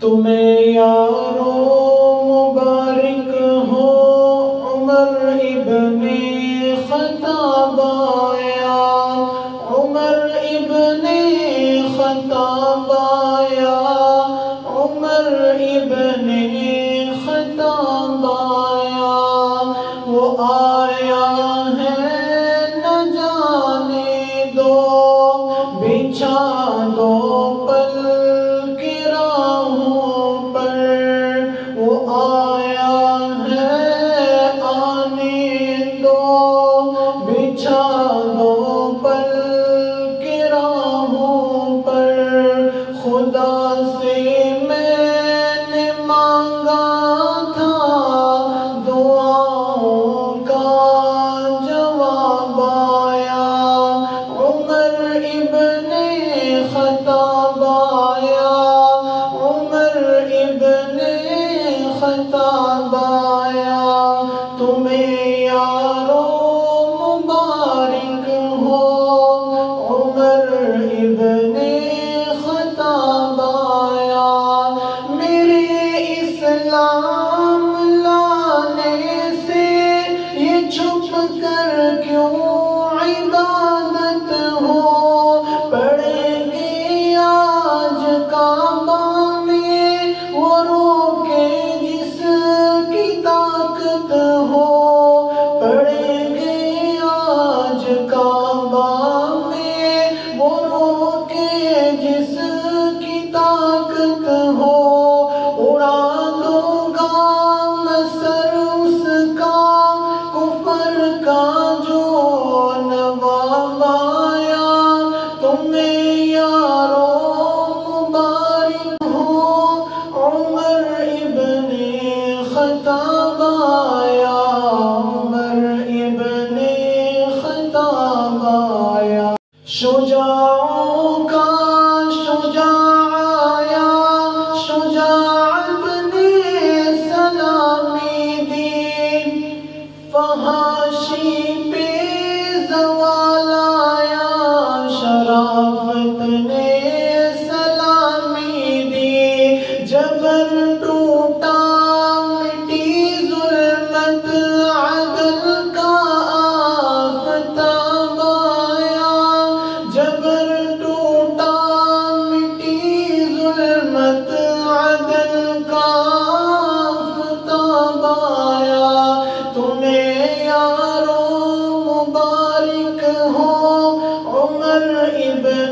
तुम्हें यारो मुबारक हो उमर इब्ने ख़त्ताब आया, उमर इब्ने ख़त्ताब आया, उमर इब्ने ख़त्ताब आया। वो आया है न जाने दो, बिछा दो पल की राहों पर। वो आया है आने दो, बिछा दो पल की राहों पर। खुदा से मैंने मांगा था दुआओं का जवाब आया, उमर इब्ने ख़त्ताब आया, उमर इब्ने ख़त्ताब आया। तुम्हें यारो मुबारक हो उमर इब्ने ख़त्ताब आया। मेरे इस्लाम लाने से ये छुप कर क्यों इबादत हो, पड़ेंगे आज काबा में वो रोके जिसकी ताकत हो, पड़ेंगे आज काबा में वो रोके जिसकी ताकत हो। उड़ा दूंगा मैं सर उसका कुफर का जो नवाब आया। तुम्हें यारो मुबारक हो उमर इब्ने ख़त्ताब आया, उमर इब्ने ख़त्ताब आया। शुजाओं का शुजा आया, शुजाअत ने सलामी दी, फहाशी पे ज़वाल आया, शराफत ने सलामी दी। जबर टूटा मिटी ज़ुल्मत, अदल का आफ़ताब आया, जबर टूटा मिटी ज़ुल्मत, अदल का आफ़ताब आया। तुम्हें यारो मुबारक हो उमर इब्ने